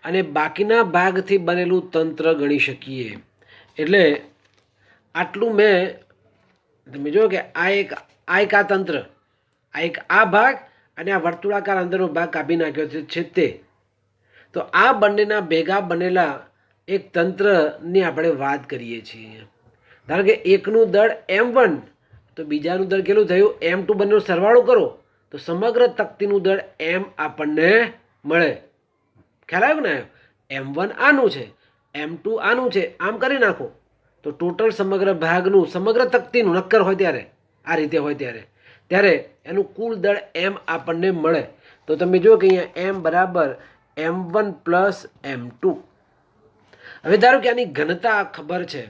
અને બાકીના ભાગથી બનેલું તંત્ર ગણી શકીએ. એટલે આટલું મેં તમે જો કે આ તંત્ર, આ ભાગ અને આ વર્તુળાકાર અંદરનો ભાગ કાપી નાખ્યો છે તે. તો આ બંનેના ભેગા બનેલા એક તંત્રની આપણે વાત કરીએ છીએ. ધારો કે એકનું દળ M1 તો બીજાનું દળ કેટલું થયું m2 બંનેનો સરવાળો કરો તો સમગ્ર તકતીનું દળ m આપણને મળે. ખ્યાલ આવ્યો ને? m1 આનું છે, m2 આનું છે, આમ કરી નાખો તો ટોટલ સમગ્ર ભાગનું સમગ્ર તકતીનું નક્કર હોય ત્યારે આ રીતે હોય ત્યારે એનું કુલ દળ m આપણને મળે. તો તમે જુઓ કે અહીંયા m બરાબર m1 પ્લસ m2. હવે ધારો કે આની ઘનતા ખબર છે,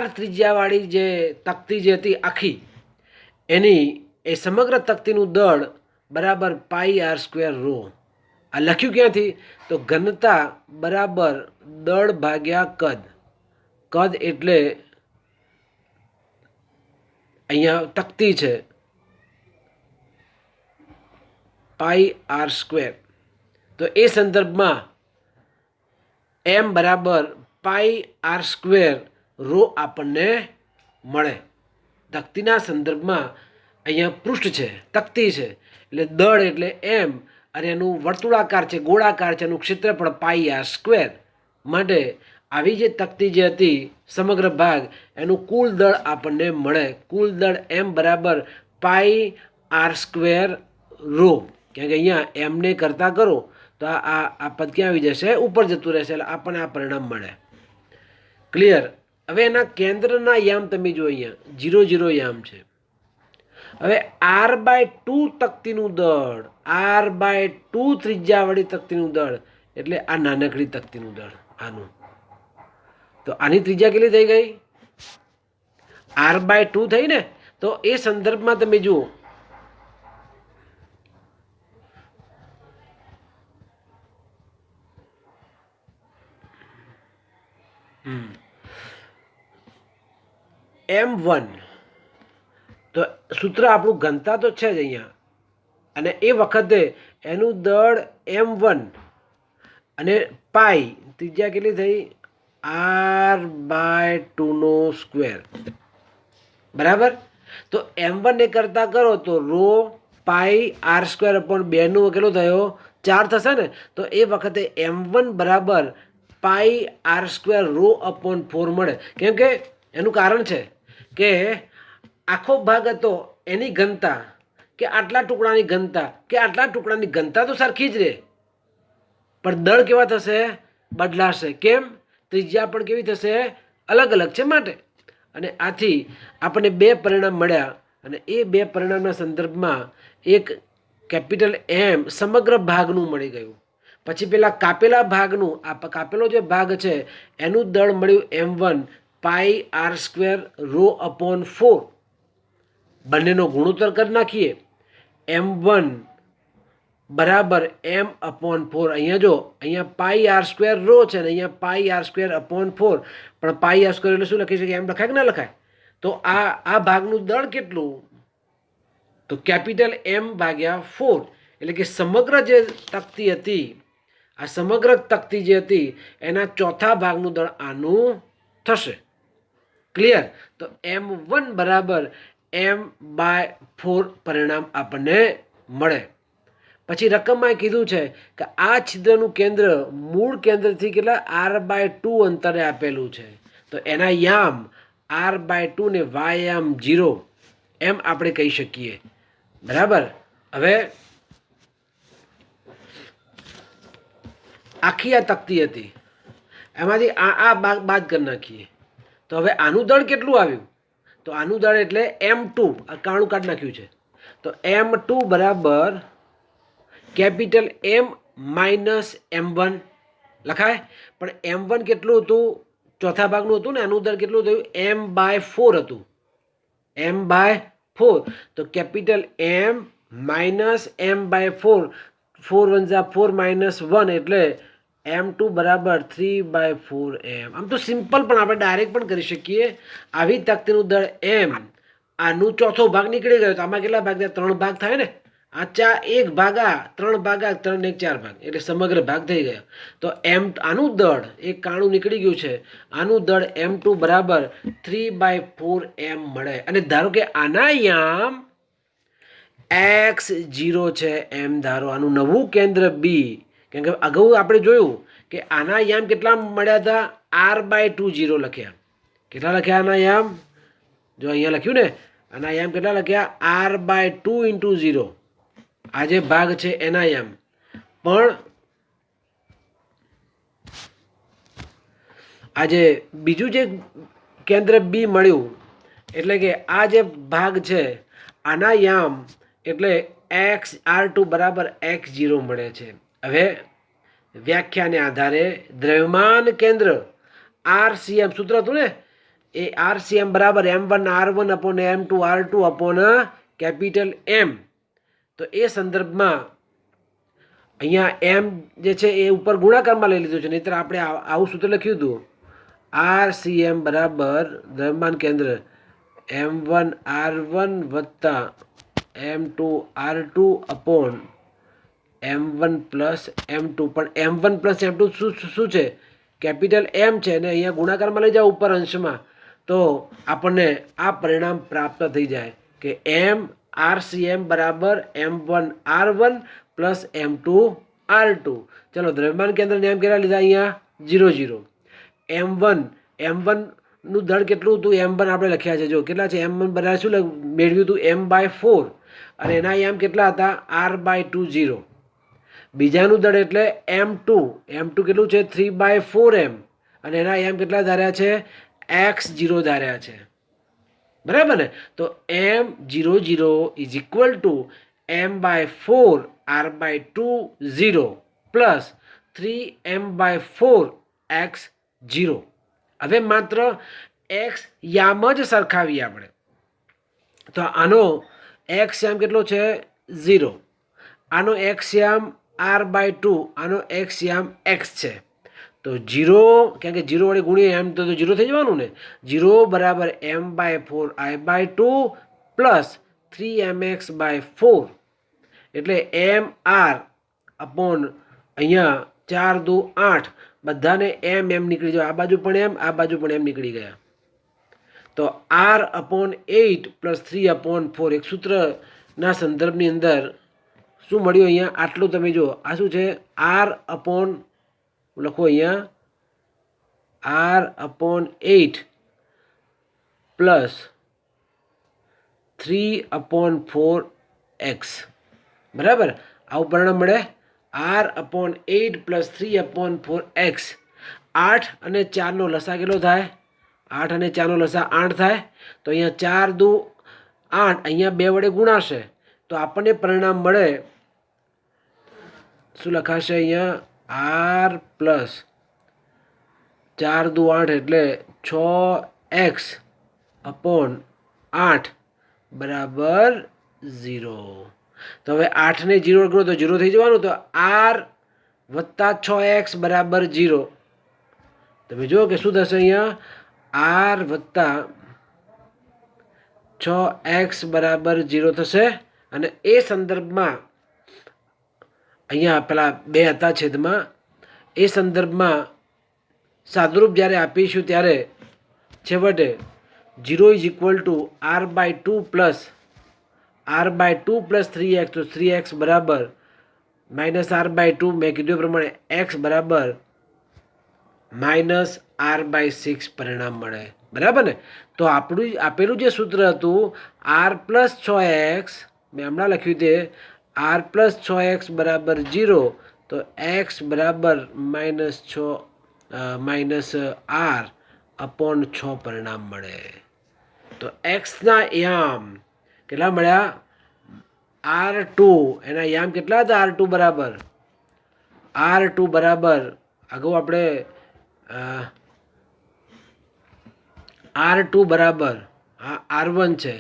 r ત્રિજ્યાવાળી જે તકતી જે હતી આખી એની એ સમગ્ર તકતીનું દળ બરાબર πr² રો. આ લખ્યું ક્યાંથી? તો ઘનતા બરાબર દળ ભાગ્યા કદ. કદ એટલે અહીંયા તકતી છે πr². તો એ સંદર્ભમાં m બરાબર πr² રો આપણને મળે. તકતીના સંદર્ભમાં અહીંયા પૃષ્ઠ છે, તકતી છે, એટલે દળ એટલે m અને એનું વર્તુળાકાર છે, ગોળાકાર છે, એનું ક્ષેત્રફળ πr². માટે આવી જે તકતી જે હતી સમગ્ર ભાગ એનું કુલ દળ આપણને મળે. કુલ દળ m બરાબર πr² રો. કારણ કે અહીંયા એમને કરતા કરો તો આ પદ ક્યાં આવી જશે? ઉપર જતું રહેશે. એટલે આપણને આ પરિણામ મળે. ક્લિયર? હવે એના કેન્દ્રના યામ તમે જો અહીંયા 0 0 યામ છે. હવે r/2 તકતીનું દળ, r/2 ત્રિજ્યાવાળી તકતીનું દળ એટલે આ નાનકડી તકતીનું દળ આનું. તો આની ત્રિજ્યા કેટલી થઈ ગઈ? r/2 થઈ ને. તો એ સંદર્ભમાં તમે જુઓ m1 તો સૂત્ર આપણું ઘનતા તો છે જ અહીંયા, અને એ વખતે એનું દળ m1 અને પાઈ ત્રિજ્યા કેટલી થઈ? r/2². બરાબર? તો m1 ને કરતા કરો તો રો πr²/2 નું કેટલો થયો? 4 થશે ને. તો એ વખતે m1 બરાબર πr² રો/4 મળે. કેમ કે એનું કારણ છે કે આખો ભાગ હતો એની ઘનતા કે આટલા ટુકડાની ઘનતા કે આટલા ટુકડાની ઘનતા તો સરખી જ રહે, પણ દળ કેવા થશે? બદલાશે. કેમ? ત્રિજ્યા પણ કેવી થશે? અલગ અલગ છે માટે. અને આથી આપણને બે પરિણામ મળ્યા, અને એ બે પરિણામના સંદર્ભમાં એક કેપિટલ M સમગ્ર ભાગનું મળી ગયું. પછી પેલા કાપેલા ભાગનું, આ કાપેલો જે ભાગ છે એનું દળ મળ્યું m1 πr² રો/4. બંનેનો ગુણોત્તર કરી નાખીએ. m1 બરાબર m/4. અહીંયા જો અહીંયા πr² રો છે ને અહીંયા πr²/4. પણ πr² એટલે શું લખી શકીએ? એમ લખાય કે ના લખાય? તો આ ભાગનું દળ કેટલું? તો કેપિટલ M/4. એટલે કે સમગ્ર જે તકતી હતી, આ સમગ્ર તકતી જે હતી એના ચોથા ભાગનું દળ આનું થશે. ક્લિયર? તો m1 બરાબર m/4 પરિણામ આપણને મળે. પછી રકમમાં કીધું છે કે આ છિદ્રનું કેન્દ્ર મૂળ કેન્દ્રથી કેટલા r/2 અંતરે આપેલું છે. તો એના યામ r/2 ને યામ 0 એમ આપણે કહી શકીએ. બરાબર? હવે આખી આ તકતી હતી એમાંથી આ બાદ કરી નાખીએ તો હવે આનું દળ કેટલું આવ્યું? તો આનું દળ એટલે m2. આ કાણું કાઢી નાખ્યું છે. તો m2 બરાબર કેપિટલ M માઇનસ m1 લખાય. પણ m1 કેટલું હતું? ચોથા ભાગનું હતું ને. આનું દળ કેટલું થયું? m/4 હતું. m/4. તો કેપિટલ M માઇનસ m/4. 4 1 4 -1 એટલે m2 બરાબર 3/4m. આમ તો સિમ્પલ પણ આપણે ડાયરેક્ટ પણ કરી શકીએ. આવી તકતીનું દળ m, આનું ચોથો ભાગ નીકળી ગયો તો આમાં કેટલા ભાગ થાય? 3 ભાગ થાય ને. આ 1 ભાગા 3 ભાગા 3 ને 4 ભાગ એટલે સમગ્ર ભાગ થઈ ગયો. તો આનું દળ એક કાણું નીકળી ગયું છે. આનું દળ m2 બરાબર 3/4m મળે. અને ધારો કે આના યામ x0 છે એમ ધારો. આનું નવું કેન્દ્ર b. કેમ કે અગાઉ આપણે જોયું કે આના યામ કેટલા મળ્યા હતા? r/2 0 લખ્યા. કેટલા લખ્યા આના યામ? જો અહીંયા લખ્યું ને અને આયામ કેટલા લખ્યા r/2 × 0 આ જે ભાગ છે એના આયામ પણ આજે બીજું જે કેન્દ્ર બી મળ્યું એટલે કે આ જે ભાગ છે આના યામ એટલે r2 બરાબર x0 મળે છે. હવે વ્યાખ્યાને આધારે દ્રવ્યમાન કેન્દ્ર RCM સૂત્ર હતું ને એ RCM બરાબર m1 r1 upon m2 r2 upon capital M. તો એ સંદર્ભમાં અહીંયા એમ જે છે એ ઉપર ગુણાકારમાં લઈ લીધું છે, નહીતર આપણે આવું સૂત્ર લખ્યું હતું RCM બરાબર દ્રવ્યમાન કેન્દ્ર m1 r1 વત્તા m2 r2 upon m1 plus m2. પણ m1 પ્લસ m2 શું છે? કેપિટલ M છે અને અહીંયા ગુણાકારમાં લઈ જાઓ ઉપર અંશમાં તો આપણને આ પરિણામ પ્રાપ્ત થઈ જાય કે RCM બરાબર m1 r1 plus m2 r2. ચલો દ્રવ્યમાન કેન્દ્રને એમ કેટલા લીધા અહીંયા 0 0. m1 નું દળ કેટલું હતું m1 આપણે લખ્યા છે, જો કેટલા છે m1 બરાબર શું મેળવ્યું હતું m/4 અને એના એમ કેટલા હતા r/2 0. બીજાનું દળ એટલે m2 કેટલું છે 3/4m અને એના એમ કેટલા ધાર્યા છે x0 ધાર્યા છે, બરાબર ને? તો m0 0 is equal to m/4 r/2 0 plus 3m/4 x0. હવે માત્ર x યામ જ સરખાવીએ આપણે તો આનો x યામ કેટલો છે 0, આનો x યામ r/2, આનો x યામ x છે. તો 0 કારણ કે 0 વડે ગુણીએ એમ તો 0 થઈ જવાનું ને. 0 બરાબર m/4 i/2 પ્લસ 3mx/4 એટલે mr અપોન અહીંયા 4 2 8 બધાને એમ નીકળી જાય, આ બાજુ પણ એમ આ બાજુ પણ એમ નીકળી ગયા. તો r/8 પ્લસ 3/4 એક સૂત્રના સંદર્ભની અંદર શું મળ્યું અહીંયા આટલું તમે જો આ શું છે r/ લખો અહીંયા r/8 પ્લસ 3/4x બરાબર આવું પરિણામ મળે r/8 પ્લસ 3/4x. 8 અને 4નો લસા કેટલો થાય 8 અને 4નો લસા 8 થાય. તો અહીંયા 4 2 8 અહીંયા 2 વડે ગુણાશે તો આપણને પરિણામ મળે શું લખાશે અહીંયા r પ્લસ 4 2 8 એટલે 6x અપોન 8 બરાબર 0. તો હવે 8 ને 0 ગણો તો 0 થઈ જવાનું. તો r વત્તા 6x બરાબર 0. તમે જુઓ કે શું થશે અહીંયા r વત્તા 6x બરાબર 0 થશે. અને એ સંદર્ભમાં અહીંયા પેલા 2 હતા છેદમાં એ સંદર્ભમાં સાદુરૂપ જ્યારે આપીશું ત્યારે છેવટે 0 is equal to r/2 plus 3x. તો 3x બરાબર માઇનસ r/2 મેં કીધું એ પ્રમાણે x બરાબર માઇનસ r/6 પરિણામ મળે, બરાબર ને? તો આપણું આપેલું જે સૂત્ર હતું r પ્લસ 6x મેં હમણાં લખ્યું તે r પ્લસ 6x બરાબર 0. તો x બરાબર માઇનસ r અપોન 6 પરિણામ મળે. તો એક્સના યામ કેટલા મળ્યા r2, એના યામ કેટલા હતા r2 બરાબર અગાઉ આપણે r2 બરાબર r1 છે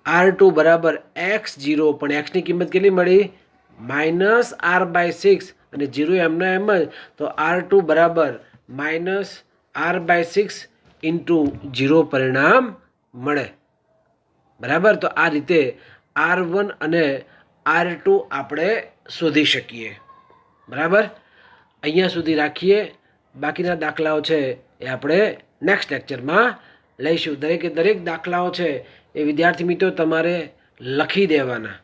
r2 બરાબર x0 પણ x ની કિંમત કેટલી મળી માઇનસ r/6 અને 0 એમના એમ જ. તો r2 બરાબર માઇનસ r/6 ઇન્ટુ 0 પરિણામ મળે, બરાબર? તો આ રીતે r1 અને r2 આપણે શોધી શકીએ, બરાબર? અહીંયા સુધી રાખીએ. બાકીના દાખલાઓ છે એ આપણે નેક્સ્ટ લેક્ચરમાં લઈશું. દરેકે દરેક દાખલાઓ છે એ વિદ્યાર્થી મિત્રો તમારે લખી દેવાના,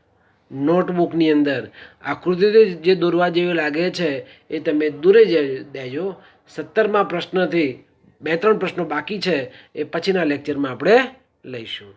નોટબુકની અંદર આકૃતિ જે દોરવા જેવી લાગે છે એ તમે દોરી દેજો. 17મા પ્રશ્નથી 2-3 પ્રશ્નો બાકી છે, એ પછીના લેક્ચરમાં આપણે લઈશું.